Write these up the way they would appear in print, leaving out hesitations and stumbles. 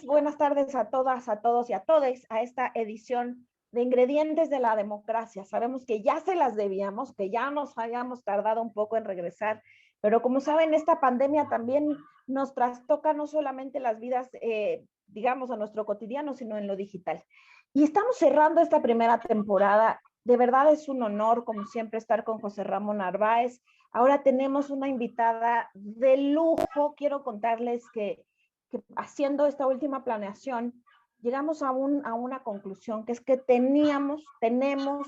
buenas tardes a todas, a todos y a todes a esta edición de Ingredientes de la Democracia. Sabemos que ya se las debíamos, que ya nos habíamos tardado un poco en regresar, pero como saben, esta pandemia también nos trastoca no solamente las vidas, digamos, a nuestro cotidiano, sino en lo digital. Y estamos cerrando esta primera temporada. De verdad es un honor, como siempre, estar con José Ramón Narváez. Ahora tenemos una invitada de lujo. Quiero contarles que haciendo esta última planeación, llegamos a una conclusión, que es que tenemos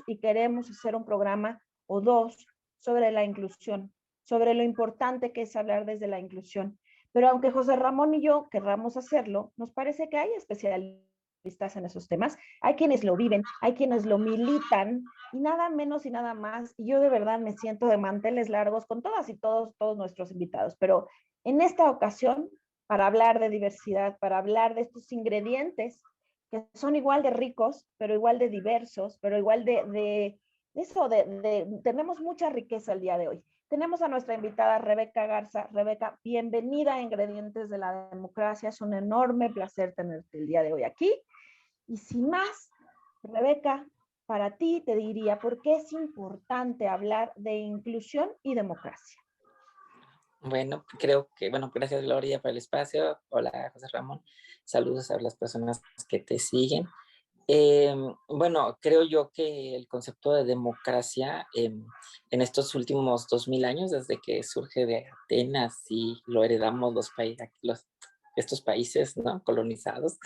y queremos hacer un programa o dos sobre la inclusión, sobre lo importante que es hablar desde la inclusión. Pero aunque José Ramón y yo querramos hacerlo, nos parece que hay especialistas en esos temas, hay quienes lo viven, hay quienes lo militan, y nada menos y nada más. Y yo de verdad me siento de manteles largos con todas y todos nuestros invitados, pero en esta ocasión, para hablar de diversidad, para hablar de estos ingredientes que son igual de ricos, pero igual de diversos, pero igual tenemos mucha riqueza el día de hoy. Tenemos a nuestra invitada Rebeca Garza. Rebeca, bienvenida a Ingredientes de la Democracia. Es un enorme placer tenerte el día de hoy aquí. Y sin más, Rebeca, para ti te diría, ¿por qué es importante hablar de inclusión y democracia? Bueno, creo que, gracias Gloria por el espacio. Hola José Ramón, saludos a las personas que te siguen. Creo yo que el concepto de democracia en estos últimos 2000 años, desde que surge de Atenas y lo heredamos estos países, ¿no?, colonizados,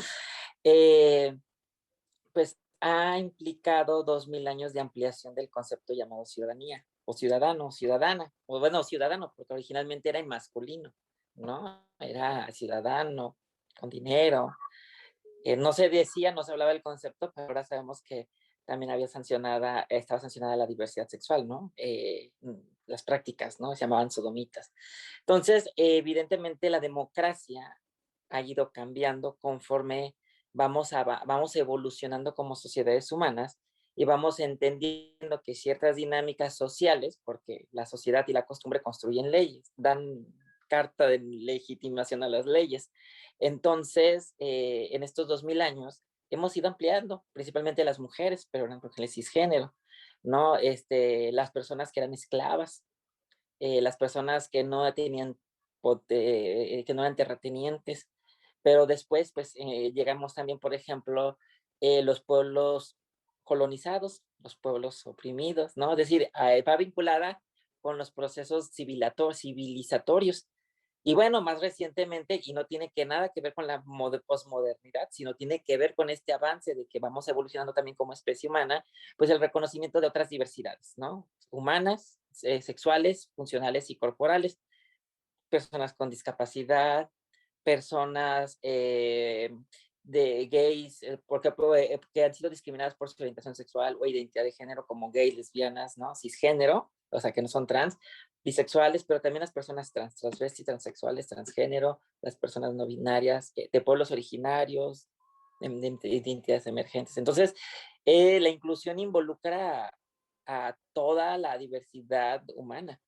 pues ha implicado 2000 años de ampliación del concepto llamado ciudadanía, o ciudadano, ciudadana, o bueno, ciudadano, porque originalmente era en masculino, ¿no? Era ciudadano, con dinero. No se decía, no se hablaba del concepto, pero ahora sabemos que también estaba sancionada la diversidad sexual, ¿no? Las prácticas, ¿no? Se llamaban sodomitas. Entonces, evidentemente la democracia ha ido cambiando conforme vamos evolucionando como sociedades humanas y vamos entendiendo que ciertas dinámicas sociales, porque la sociedad y la costumbre construyen leyes, dan carta de legitimación a las leyes. Entonces, en estos 2000 años hemos ido ampliando, principalmente las mujeres, pero eran mujeres cisgénero, ¿no? Las personas que eran esclavas, las personas que no tenían, que no eran terratenientes, pero después, pues, llegamos también, por ejemplo, los pueblos colonizados, los pueblos oprimidos, ¿no? Es decir, va vinculada con los procesos civilizatorios. Y bueno, más recientemente, y no tiene nada que ver con la posmodernidad, sino tiene que ver con este avance de que vamos evolucionando también como especie humana, pues el reconocimiento de otras diversidades, ¿no? Humanas, sexuales, funcionales y corporales, personas con discapacidad, personas de gays, que han sido discriminadas por su orientación sexual o identidad de género, como gays, lesbianas, ¿no? Cisgénero, o sea, que no son trans, bisexuales, pero también las personas trans, transvestis, transexuales, transgénero, las personas no binarias, de pueblos originarios, de identidades emergentes. Entonces, la inclusión involucra a toda la diversidad humana,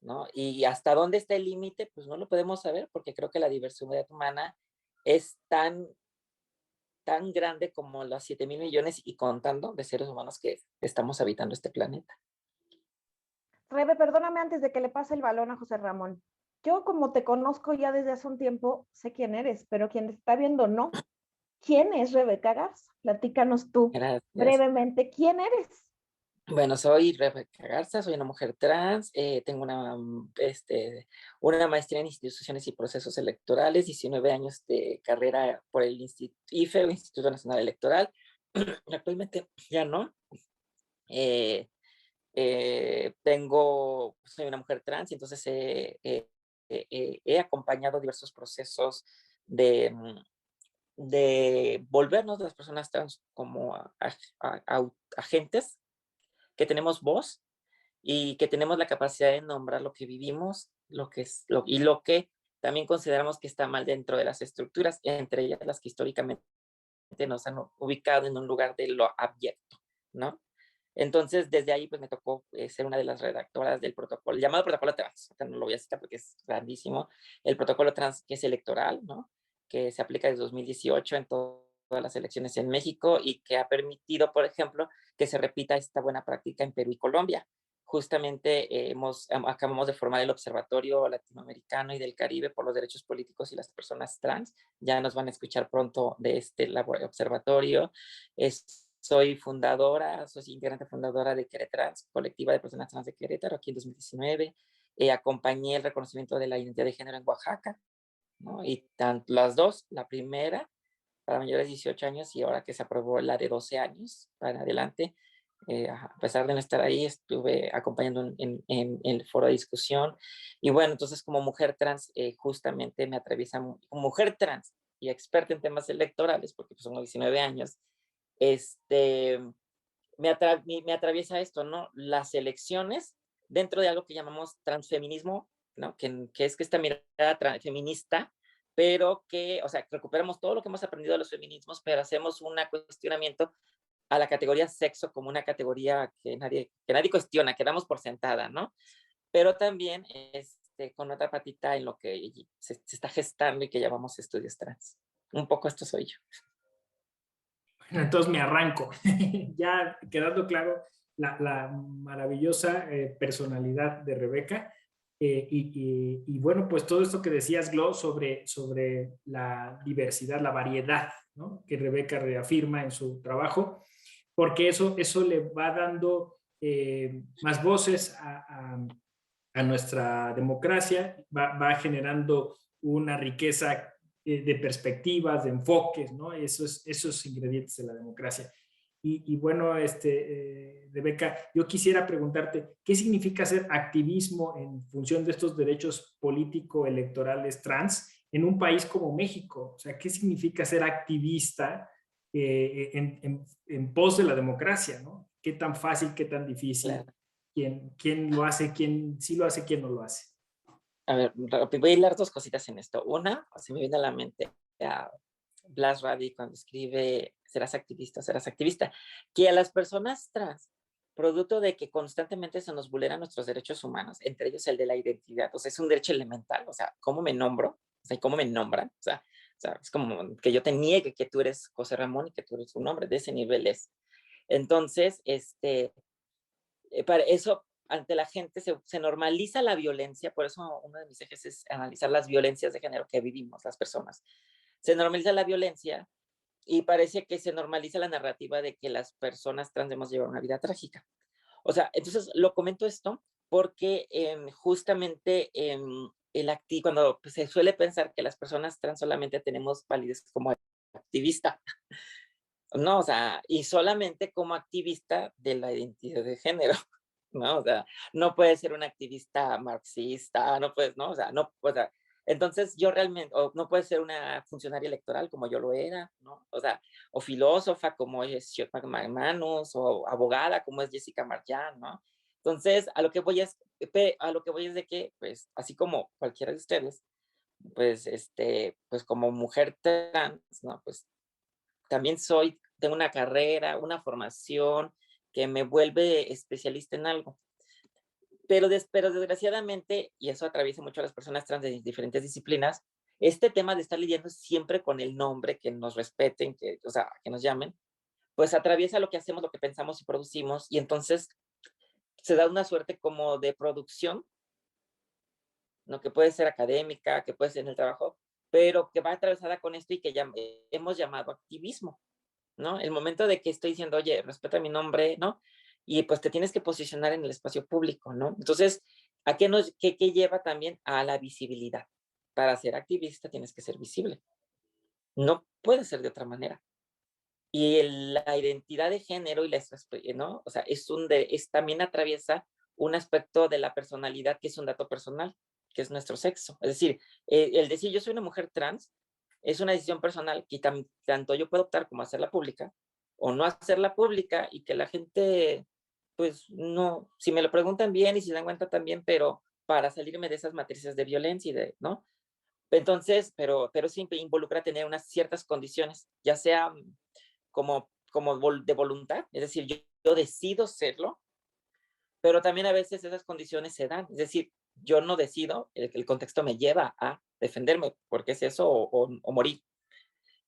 ¿no? Y hasta dónde está el límite, pues no lo podemos saber, porque creo que la diversidad humana es tan grande como los 7,000 millones y contando de seres humanos que estamos habitando este planeta. Rebe, perdóname antes de que le pase el balón a José Ramón. Yo, como te conozco ya desde hace un tiempo, sé quién eres, pero quien te está viendo no. ¿Quién es Rebeca Garza? Platícanos tú Gracias. brevemente, ¿quién eres? Bueno, soy Rebeca Garza, soy una mujer trans, tengo una maestría en instituciones y procesos electorales, 19 años de carrera por el IFE, Instituto Nacional Electoral. Actualmente ya no. Eh, soy una mujer trans y entonces he acompañado diversos procesos de, de volvernos las personas trans como agentes que tenemos voz y que tenemos la capacidad de nombrar lo que vivimos, y lo que también consideramos que está mal dentro de las estructuras, entre ellas las que históricamente nos han ubicado en un lugar de lo abyecto, ¿no? Entonces, desde ahí, pues me tocó ser una de las redactoras del protocolo, llamado protocolo trans, no lo voy a citar porque es grandísimo, el protocolo trans que es electoral, ¿no? que se aplica desde 2018 en todas las elecciones en México y que ha permitido, por ejemplo, que se repita esta buena práctica en Perú y Colombia. Justamente acabamos de formar el Observatorio Latinoamericano y del Caribe por los Derechos Políticos y las Personas Trans. Ya nos van a escuchar pronto de este observatorio. Soy integrante fundadora de Querétrans, colectiva de personas trans de Querétaro, aquí en 2019. Acompañé el reconocimiento de la identidad de género en Oaxaca, ¿no? Y tanto las dos, la primera para mayores de 18 años y ahora que se aprobó la de 12 años para adelante, a pesar de no estar ahí, estuve acompañando en el foro de discusión. Y bueno, entonces como mujer trans, justamente me atraviesa, como mujer trans y experta en temas electorales, porque pues, tengo 19 años, me atraviesa esto, ¿no? Las elecciones dentro de algo que llamamos transfeminismo, ¿no? Que es que esta mirada feminista, pero que, o sea, recuperamos todo lo que hemos aprendido de los feminismos, pero hacemos un cuestionamiento a la categoría sexo como una categoría que nadie cuestiona, que damos por sentada, ¿no? Pero también con otra patita en lo que se está gestando y que llamamos estudios trans. Un poco esto soy yo. Entonces me arranco, ya quedando claro la maravillosa personalidad de Rebeca. Y bueno, pues todo esto que decías, Glo, sobre la diversidad, la variedad, ¿no? Que Rebeca reafirma en su trabajo, porque eso le va dando más voces a nuestra democracia, va generando una riqueza de perspectivas, de enfoques, ¿no? Esos ingredientes de la democracia. Y bueno, Rebeca, yo quisiera preguntarte, ¿qué significa hacer activismo en función de estos derechos político-electorales trans en un país como México? O sea, ¿qué significa ser activista en pos de la democracia, ¿no? ¿Qué tan fácil, qué tan difícil? Claro. ¿Quién lo hace? ¿Quién sí lo hace? ¿Quién no lo hace? A ver, voy a hilar dos cositas en esto. Una, se me viene a la mente a Blas Radi cuando escribe serás activista, que a las personas trans, producto de que constantemente se nos vulneran nuestros derechos humanos, entre ellos el de la identidad, o sea, es un derecho elemental, o sea, ¿cómo me nombro? O sea, ¿cómo me nombran? O sea, es como que yo te niegue que tú eres José Ramón y que tú eres un hombre, de ese nivel es. Entonces, para eso, ante la gente se normaliza la violencia, por eso uno de mis ejes es analizar las violencias de género que vivimos las personas. Se normaliza la violencia y parece que se normaliza la narrativa de que las personas trans debemos llevar una vida trágica. O sea, entonces lo comento esto porque justamente cuando pues, se suele pensar que las personas trans solamente tenemos validez como activista, no, o sea, y solamente como activista de la identidad de género, ¿no? O sea, no puedes ser un activista marxista, no puedes, ¿no? O sea, no, o sea, entonces yo realmente, o no puedes ser una funcionaria electoral como yo lo era, ¿no? O sea, o filósofa como es Xiomara McManus, o abogada como es Jessica Marjan, ¿no? Entonces, a lo que voy es de que, pues, así como cualquiera de ustedes, pues, pues como mujer trans, ¿no? Pues también tengo una carrera, una formación que me vuelve especialista en algo. Pero desgraciadamente, y eso atraviesa mucho a las personas trans de diferentes disciplinas, este tema de estar lidiando siempre con el nombre, que nos respeten, o sea, que nos llamen, pues atraviesa lo que hacemos, lo que pensamos y producimos, y entonces se da una suerte como de producción, ¿no? Que puede ser académica, que puede ser en el trabajo, pero que va atravesada con esto y que hemos llamado activismo, ¿no? El momento de que estoy diciendo, oye, respeta mi nombre, ¿no? Y pues te tienes que posicionar en el espacio público, ¿no? Entonces, ¿qué lleva también a la visibilidad? Para ser activista tienes que ser visible. No puede ser de otra manera. Y la identidad de género y ¿no? O sea, también atraviesa un aspecto de la personalidad que es un dato personal, que es nuestro sexo. Es decir, el decir yo soy una mujer trans es una decisión personal que tanto yo puedo optar como hacerla pública o no hacerla pública y que la gente, pues no, si me lo preguntan bien y si dan cuenta también, pero para salirme de esas matrices de violencia ¿no? Entonces, pero siempre involucra tener unas ciertas condiciones, ya sea como de voluntad, es decir, yo decido serlo, pero también a veces esas condiciones se dan, es decir, yo no decido, el contexto me lleva a defenderme, porque es eso o morir.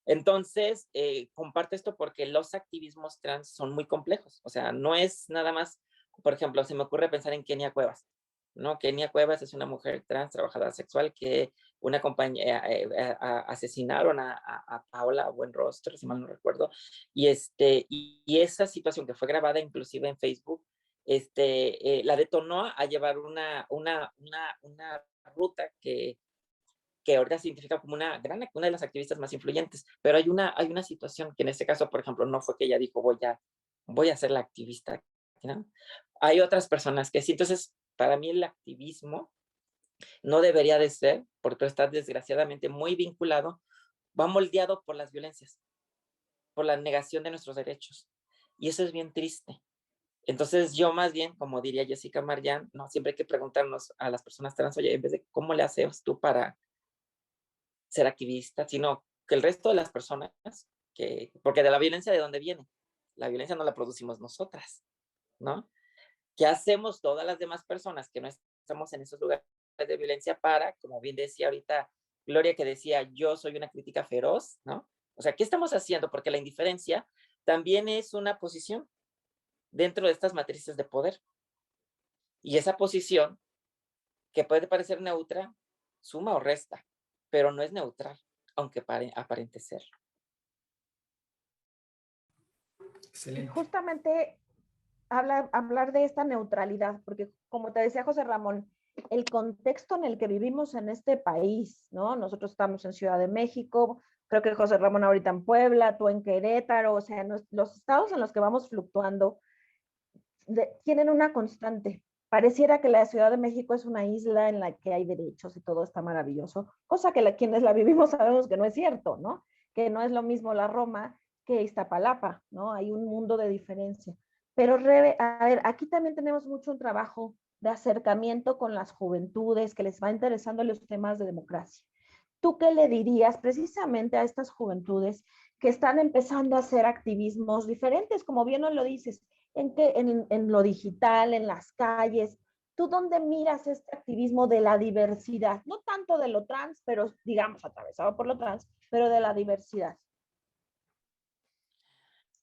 Entonces, comparto esto porque los activismos trans son muy complejos. O sea, no es nada más, por ejemplo, se me ocurre pensar en Kenia Cuevas, ¿no? Kenia Cuevas es una mujer trans, trabajadora sexual, que una compañía, asesinaron a Paola Buenrostro, si mal no recuerdo, y esa situación que fue grabada inclusive en Facebook, la detonó a llevar una ruta que ahorita se identifica como una de las activistas más influyentes, pero hay una situación que en este caso, por ejemplo, no fue que ella dijo, voy a ser la activista, ¿no? Hay otras personas que sí. Entonces, para mí el activismo no debería de ser, porque está desgraciadamente muy vinculado, va moldeado por las violencias, por la negación de nuestros derechos. Y eso es bien triste. Entonces yo más bien, como diría Jessica Marian, no, siempre hay que preguntarnos a las personas trans, oye, en vez de cómo le haces tú para ser activista, sino que el resto de las personas, porque de la violencia, ¿de dónde viene? La violencia no la producimos nosotras, ¿no? ¿Qué hacemos todas las demás personas que no estamos en esos lugares de violencia para, como bien decía ahorita Gloria, que decía, yo soy una crítica feroz, ¿no? O sea, ¿qué estamos haciendo? Porque la indiferencia también es una posición dentro de estas matrices de poder. Y esa posición, que puede parecer neutra, suma o resta, pero no es neutral, aunque aparente serlo. Y Excelente. justamente hablar de esta neutralidad, porque como te decía José Ramón, el contexto en el que vivimos en este país, ¿no? Nosotros estamos en Ciudad de México, creo que José Ramón ahorita en Puebla, tú en Querétaro, o sea, los estados en los que vamos fluctuando tienen una constante. Pareciera que la Ciudad de México es una isla en la que hay derechos y todo está maravilloso, cosa que quienes la vivimos sabemos que no es cierto, ¿no? Que no es lo mismo la Roma que Iztapalapa, ¿no? Hay un mundo de diferencia. Pero, Rebe, a ver, aquí también tenemos mucho un trabajo de acercamiento con las juventudes que les va interesando los temas de democracia. ¿Tú qué le dirías precisamente a estas juventudes que están empezando a hacer activismos diferentes, como bien nos lo dices, en lo digital, en las calles? ¿Tú dónde miras este activismo de la diversidad? No tanto de lo trans, pero digamos atravesado por lo trans, pero de la diversidad.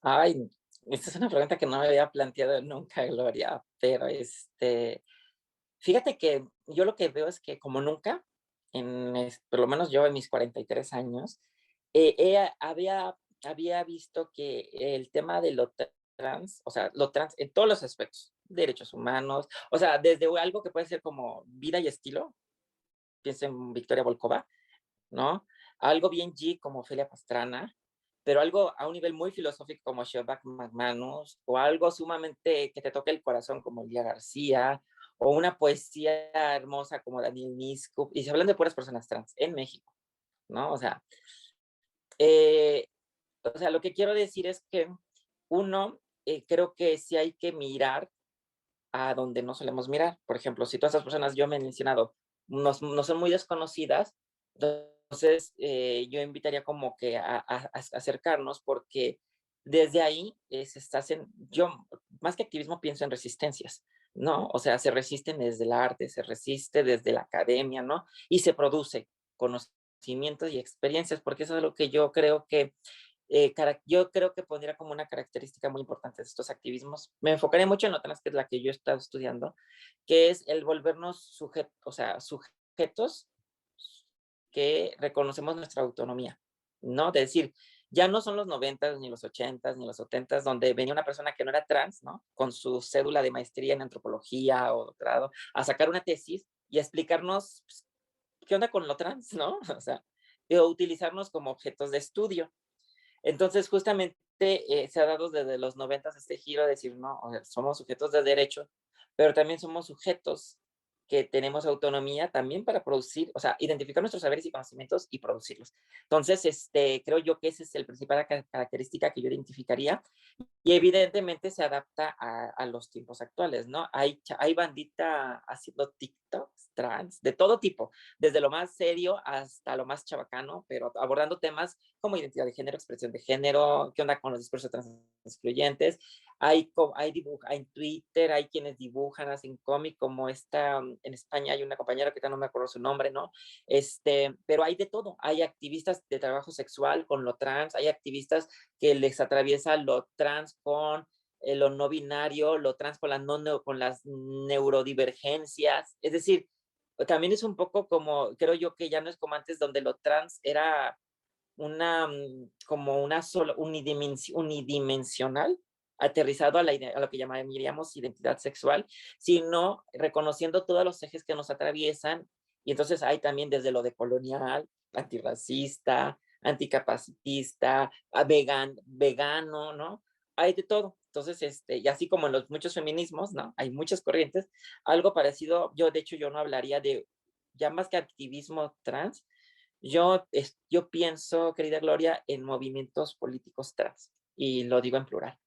Ay, esta es una pregunta que no me había planteado nunca, Gloria, pero fíjate que yo lo que veo es que como nunca, por lo menos yo en mis 43 años, había visto que el tema de lo trans, o sea, lo trans en todos los aspectos, derechos humanos, o sea, desde algo que puede ser como vida y estilo, pienso en Victoria Volkova, ¿no? Algo bien G como Ofelia Pastrana, pero algo a un nivel muy filosófico como Shobak McManus, o algo sumamente que te toque el corazón como Lía García, o una poesía hermosa como Daniel Miscup, y se hablan de puras personas trans en México, ¿no? Eh, o sea, lo que quiero decir es que uno, creo que sí hay que mirar a donde no solemos mirar. Por ejemplo, si todas esas personas yo me he mencionado no son muy desconocidas, entonces yo invitaría como que a acercarnos, porque desde ahí se está haciendo, yo más que activismo pienso en resistencias, ¿no? O sea, se resisten desde el arte, se resiste desde la academia, ¿no? Y se produce conocimientos y experiencias, porque eso es lo que yo creo que pondría como una característica muy importante de estos activismos. Me enfocaría mucho en otras, que es la que yo he estado estudiando, que es el volvernos sujetos que reconocemos nuestra autonomía, ¿no? De decir, ya no son los 90s, ni los 80s, ni los 70s, donde venía una persona que no era trans, ¿no? Con su cédula de maestría en antropología o doctorado, a sacar una tesis y a explicarnos, pues, qué onda con lo trans, ¿no? O sea, o utilizarnos como objetos de estudio. Entonces, justamente se ha dado desde los 90 este giro de decir, no, o sea, somos sujetos de derecho, pero también somos sujetos que tenemos autonomía también para producir, o sea, identificar nuestros saberes y conocimientos y producirlos. Entonces, creo yo que esa es la principal característica que yo identificaría, y evidentemente se adapta a los tiempos actuales, ¿no? Hay bandita haciendo TikTok TikToks trans, de todo tipo, desde lo más serio hasta lo más chabacano, pero abordando temas como identidad de género, expresión de género, qué onda con los discursos trans excluyentes. Hay en Twitter, hay quienes dibujan, hacen cómic, como en España hay una compañera que no me acuerdo su nombre, ¿no? Pero hay de todo. Hay activistas de trabajo sexual con lo trans, hay activistas que les atraviesa lo trans con lo no binario, lo trans con, con las neurodivergencias. Es decir, también es un poco como, creo yo que ya no es como antes, donde lo trans era como una sola, unidimensional, aterrizado a lo que llamaríamos identidad sexual, sino reconociendo todos los ejes que nos atraviesan. Y entonces hay también desde lo decolonial, antirracista, anticapacitista, vegano, ¿no? Hay de todo. Entonces, y así como en los muchos feminismos, ¿no? Hay muchas corrientes. Algo parecido, de hecho, yo no hablaría de, ya más que activismo trans, yo pienso, querida Gloria, en movimientos políticos trans, y lo digo en plural.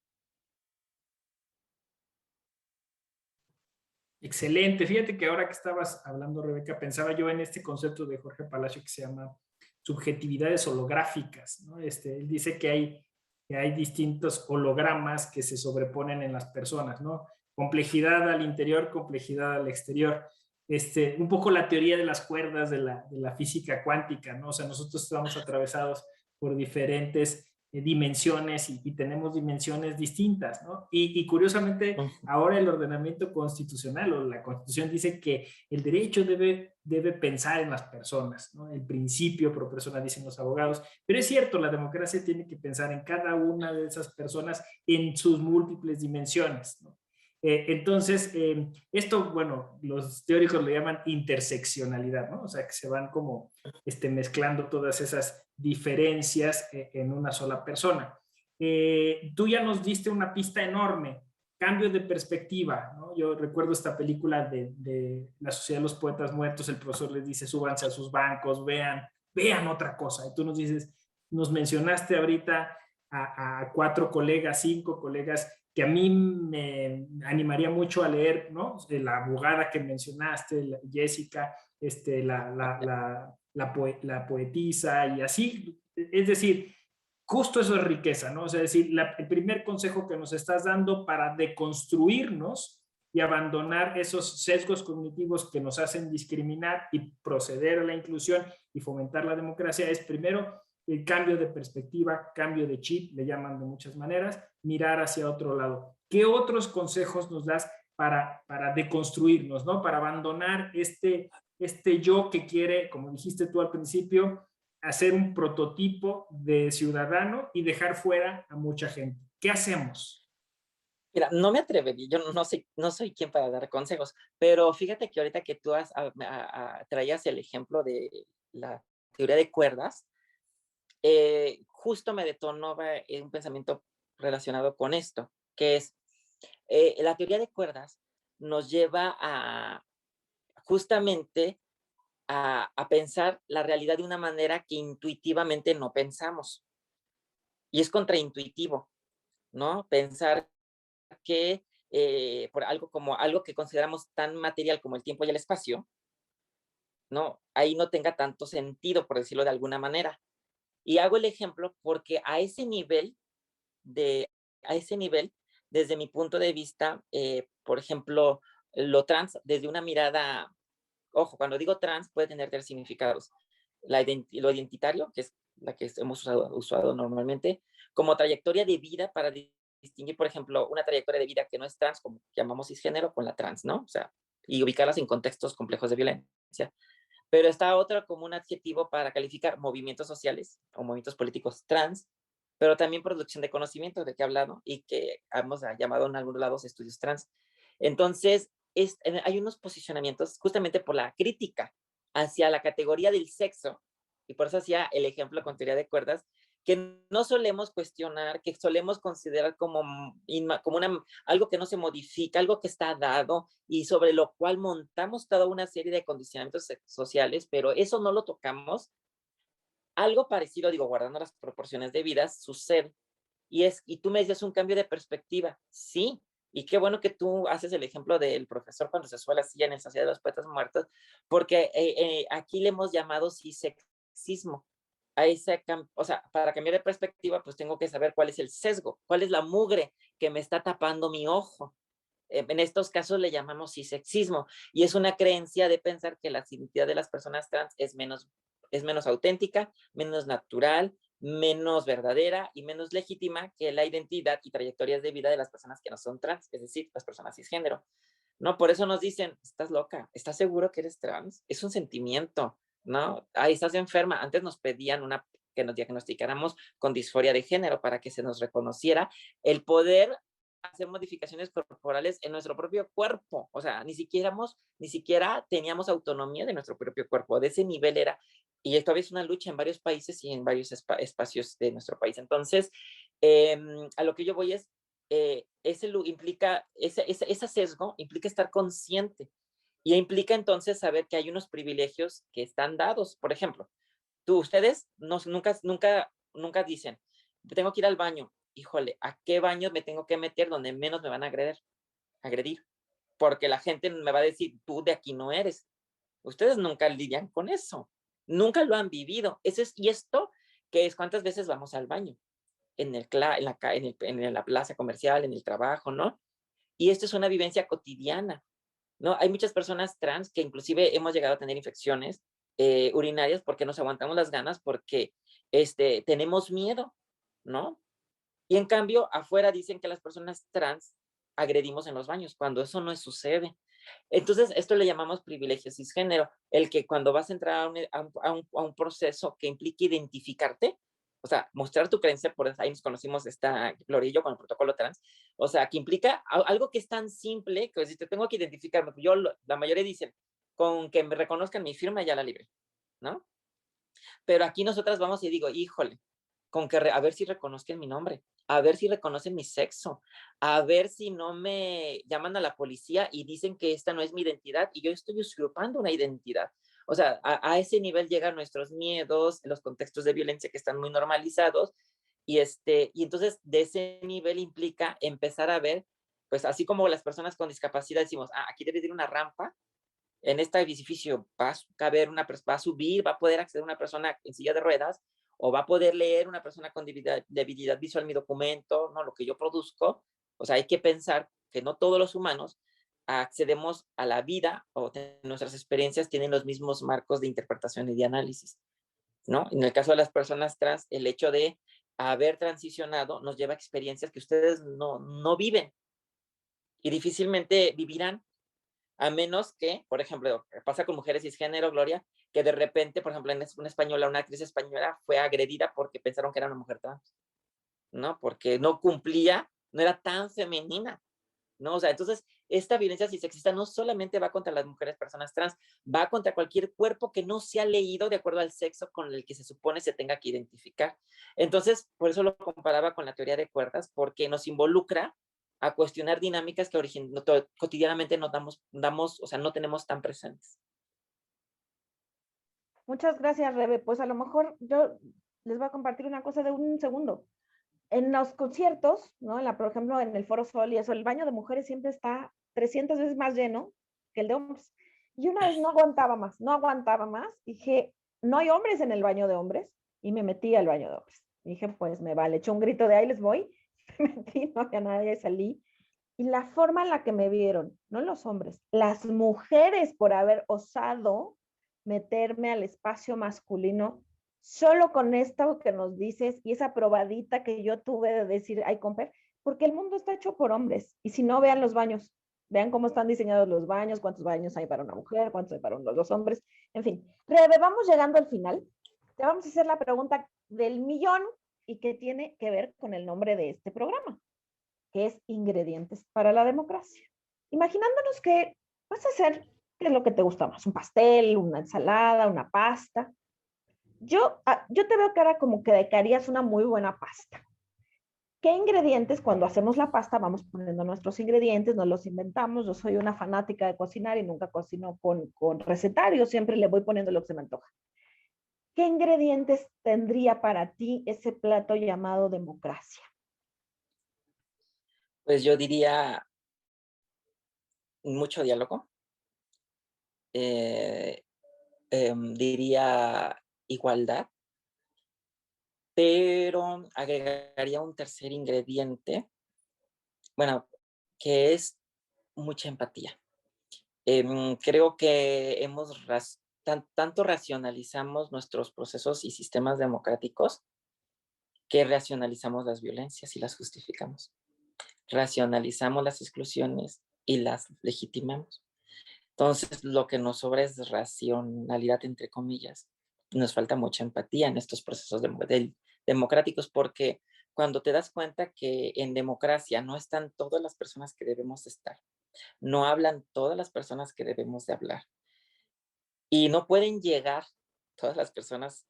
Excelente. Fíjate que ahora que estabas hablando, Rebeca, pensaba yo en este concepto de Jorge Palacio que se llama subjetividades holográficas, ¿no? Él dice que hay distintos hologramas que se sobreponen en las personas, ¿no? Complejidad al interior, complejidad al exterior. Un poco la teoría de las cuerdas de la física cuántica, ¿no? O sea, nosotros estamos atravesados por diferentes dimensiones y tenemos dimensiones distintas, ¿no? Y curiosamente, ahora el ordenamiento constitucional o la Constitución dice que el derecho debe pensar en las personas, ¿no? El principio pro persona, dicen los abogados, pero es cierto, la democracia tiene que pensar en cada una de esas personas en sus múltiples dimensiones, ¿no? Entonces, esto, bueno, los teóricos le llaman interseccionalidad, ¿no? O sea, que se van como mezclando todas esas diferencias en una sola persona. Tú ya nos diste una pista enorme, cambio de perspectiva, ¿no? Yo recuerdo esta película de La Sociedad de los Poetas Muertos, el profesor les dice, súbanse a sus bancos, vean otra cosa. Y tú nos dices, nos mencionaste ahorita a 4 colegas, 5 colegas que a mí me animaría mucho a leer, ¿no? La abogada que mencionaste, Jessica, la poetisa y así. Es decir, justo eso es riqueza, ¿no? O sea, es decir, el primer consejo que nos estás dando para deconstruirnos y abandonar esos sesgos cognitivos que nos hacen discriminar y proceder a la inclusión y fomentar la democracia es primero el cambio de perspectiva, cambio de chip, le llaman de muchas maneras, mirar hacia otro lado. ¿Qué otros consejos nos das para deconstruirnos, ¿no? Para abandonar este yo que quiere, como dijiste tú al principio, hacer un prototipo de ciudadano y dejar fuera a mucha gente? ¿Qué hacemos? Mira, no me atrevería, yo no soy quien para dar consejos, pero fíjate que ahorita que tú traías el ejemplo de la teoría de cuerdas, justo me detonó un pensamiento relacionado con esto, que es, la teoría de cuerdas nos lleva justamente a pensar la realidad de una manera que intuitivamente no pensamos. Y es contraintuitivo, ¿no? Pensar que por algo que consideramos tan material como el tiempo y el espacio, ¿no? Ahí no tenga tanto sentido, por decirlo de alguna manera. Y hago el ejemplo porque a ese nivel, desde mi punto de vista, por ejemplo, lo trans, desde una mirada, ojo, cuando digo trans puede tener 3 significados. Lo identitario, que es la que hemos usado normalmente, como trayectoria de vida para distinguir, por ejemplo, una trayectoria de vida que no es trans, como llamamos cisgénero, con la trans, ¿no? O sea, y ubicarlas en contextos complejos de violencia. Pero está otra como un adjetivo para calificar movimientos sociales o movimientos políticos trans, pero también producción de conocimiento, de que he hablado y que hemos llamado en algunos lados estudios trans. Entonces, hay unos posicionamientos justamente por la crítica hacia la categoría del sexo, y por eso hacía el ejemplo con teoría de cuerdas, que no solemos cuestionar, que solemos considerar como algo que no se modifica, algo que está dado y sobre lo cual montamos toda una serie de condicionamientos sociales, pero eso no lo tocamos. Algo parecido, digo, guardando las proporciones debidas, sucede. Y tú me decías un cambio de perspectiva. Sí, Y qué bueno que tú haces el ejemplo del profesor cuando se sube a la silla en el Sociedad de los Poetas Muertos, porque aquí le hemos llamado cisexismo. O sea, para cambiar de perspectiva, pues tengo que saber cuál es el sesgo, cuál es la mugre que me está tapando mi ojo. En estos casos le llamamos cisexismo, y es una creencia de pensar que la identidad de las personas trans es menos auténtica, menos natural, menos verdadera y menos legítima que la identidad y trayectorias de vida de las personas que no son trans, es decir, las personas cisgénero. ¿No? Por eso nos dicen, estás loca, ¿estás seguro que eres trans? Es un sentimiento, ¿no? Ahí estás enferma. Antes nos pedían que nos diagnosticáramos con disforia de género para que se nos reconociera el poder hacer modificaciones corporales en nuestro propio cuerpo. O sea, ni siquiera teníamos autonomía de nuestro propio cuerpo. De ese nivel era. Y todavía es una lucha en varios países y en varios espacios de nuestro país. Entonces, a lo que yo voy es, ese sesgo implica estar consciente y implica entonces saber que hay unos privilegios que están dados. Por ejemplo, ustedes nunca dicen, tengo que ir al baño. Híjole, ¿a qué baño me tengo que meter donde menos me van a agredir? Porque la gente me va a decir, tú de aquí no eres. Ustedes nunca lidian con eso. Nunca lo han vivido. Y esto, ¿qué es? ¿Cuántas veces vamos al baño? En la plaza comercial, en el trabajo, ¿no? Y esto es una vivencia cotidiana, ¿no? Hay muchas personas trans que inclusive hemos llegado a tener infecciones urinarias porque nos aguantamos las ganas, porque tenemos miedo, ¿no? Y en cambio, afuera dicen que las personas trans agredimos en los baños, cuando eso no sucede. Entonces, esto le llamamos privilegio cisgénero, el que cuando vas a entrar a un proceso que implique identificarte, o sea, mostrar tu creencia, por ahí nos conocimos Gloria y yo con el protocolo trans, o sea, que implica algo que es tan simple, que si te tengo que identificarme, la mayoría dicen, con que me reconozcan mi firma ya la libré, ¿no? Pero aquí nosotras vamos y digo, híjole, a ver si reconozcan mi nombre, a ver si reconocen mi sexo, a ver si no me llaman a la policía y dicen que esta no es mi identidad y yo estoy usurpando una identidad. O sea, a ese nivel llegan nuestros miedos, los contextos de violencia que están muy normalizados y entonces de ese nivel implica empezar a ver, pues así como las personas con discapacidad decimos, aquí debe de ir una rampa, en este edificio va a subir, va a poder acceder una persona en silla de ruedas, o va a poder leer una persona con debilidad visual mi documento, ¿no? Lo que yo produzco. O sea, hay que pensar que no todos los humanos accedemos a la vida o nuestras experiencias tienen los mismos marcos de interpretación y de análisis, ¿no? En el caso de las personas trans, el hecho de haber transicionado nos lleva a experiencias que ustedes no viven y difícilmente vivirán, a menos que, por ejemplo, pasa con mujeres cisgénero, Gloria, que de repente, por ejemplo, en una española, una actriz española fue agredida porque pensaron que era una mujer trans, ¿no? Porque no cumplía, no era tan femenina, ¿no? O sea, entonces, esta violencia cisexista no solamente va contra las mujeres personas trans, va contra cualquier cuerpo que no se ha leído de acuerdo al sexo con el que se supone se tenga que identificar. Entonces, por eso lo comparaba con la teoría de cuerdas, porque nos involucra a cuestionar dinámicas que cotidianamente no o sea, no tenemos tan presentes. Muchas gracias, Rebe. Pues a lo mejor yo les voy a compartir una cosa de un segundo. En los conciertos, ¿no? Por ejemplo, en el Foro Sol y eso, el baño de mujeres siempre está 300 veces más lleno que el de hombres. Y una vez no aguantaba más. Dije, no hay hombres en el baño de hombres. Y me metí al baño de hombres. Dije, pues me vale, eché un grito de ahí les voy. Me metí, no había nadie, salí. Y la forma en la que me vieron, no los hombres, las mujeres por haber osado meterme al espacio masculino, solo con esto que nos dices y esa probadita que yo tuve de decir, ay, comper, porque el mundo está hecho por hombres. Y si no, vean los baños, vean cómo están diseñados los baños, cuántos baños hay para una mujer, cuántos hay para los hombres, en fin. Rebe, vamos llegando al final. Te vamos a hacer la pregunta del millón y que tiene que ver con el nombre de este programa, que es Ingredientes para la Democracia. Imaginándonos que vas a hacer, ¿qué es lo que te gusta más? Un pastel, una ensalada, una pasta. Yo te veo cara como que harías una muy buena pasta. ¿Qué ingredientes, cuando hacemos la pasta, vamos poniendo nuestros ingredientes, nos los inventamos? Yo soy una fanática de cocinar y nunca cocino con recetario, siempre le voy poniendo lo que se me antoja. ¿Qué ingredientes tendría para ti ese plato llamado democracia? Pues yo diría mucho diálogo, diría igualdad, pero agregaría un tercer ingrediente, bueno, que es mucha empatía. Creo que tanto racionalizamos nuestros procesos y sistemas democráticos que racionalizamos las violencias y las justificamos. Racionalizamos las exclusiones y las legitimamos. Entonces, lo que nos sobra es racionalidad, entre comillas. Nos falta mucha empatía en estos procesos democráticos, porque cuando te das cuenta que en democracia no están todas las personas que debemos estar, no hablan todas las personas que debemos de hablar, y no pueden llegar todas las personas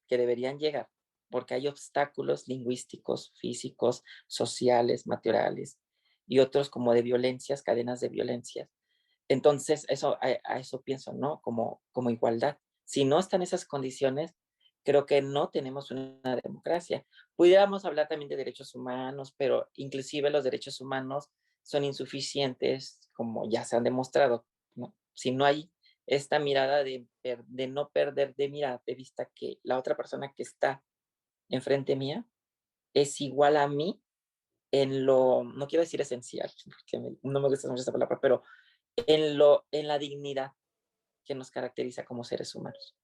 que deberían llegar, porque hay obstáculos lingüísticos, físicos, sociales, materiales, y otros como de violencias, cadenas de violencias. Entonces, a eso pienso, ¿no? Como igualdad. Si no están esas condiciones, creo que no tenemos una democracia. Pudiéramos hablar también de derechos humanos, pero inclusive los derechos humanos son insuficientes, como ya se han demostrado, ¿no? Si no hay esta mirada de no perder de vista que la otra persona que está enfrente mía es igual a mí no quiero decir esencial, porque no me gusta mucho esa palabra, pero en la dignidad que nos caracteriza como seres humanos.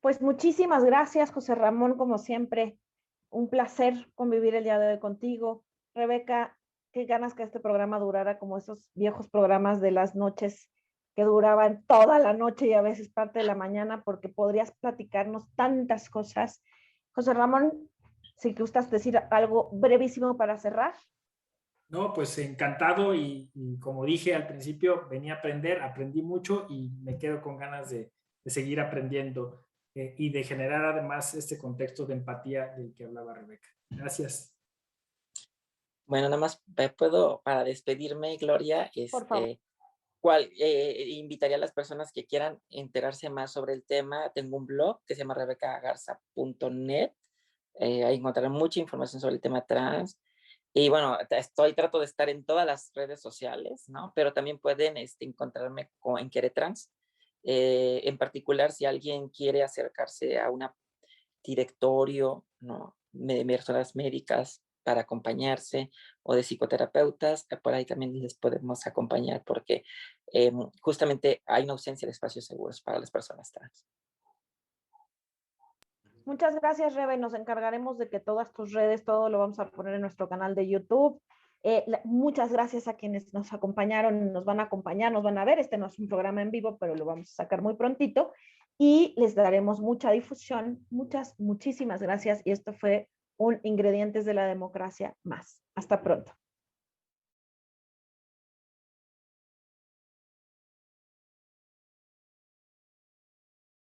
Pues muchísimas gracias, José Ramón, como siempre. Un placer convivir el día de hoy contigo. Rebeca, qué ganas que este programa durara como esos viejos programas de las noches que duraban toda la noche y a veces parte de la mañana, porque podrías platicarnos tantas cosas. José Ramón, si gustas decir algo brevísimo para cerrar. No, pues encantado y como dije al principio, venía a aprender, aprendí mucho y me quedo con ganas de seguir aprendiendo y de generar además este contexto de empatía del que hablaba Rebeca. Gracias. Bueno, nada más para despedirme, Gloria, Por favor. invitaría a las personas que quieran enterarse más sobre el tema. Tengo un blog que se llama rebecagarza.net. Ahí encontrarán mucha información sobre el tema trans. Y bueno, trato de estar en todas las redes sociales, ¿no? Pero también pueden encontrarme en Queretrans. En particular, si alguien quiere acercarse a un directorio, ¿no? De personas médicas para acompañarse o de psicoterapeutas, por ahí también les podemos acompañar porque justamente hay una ausencia de espacios seguros para las personas trans. Muchas gracias, Rebe. Nos encargaremos de que todas tus redes, todo lo vamos a poner en nuestro canal de YouTube. Muchas gracias a quienes nos acompañaron, nos van a acompañar, nos van a ver. Este no es un programa en vivo, pero lo vamos a sacar muy prontito y les daremos mucha difusión. Muchísimas gracias. Y esto fue un Ingredientes de la Democracia más. Hasta pronto.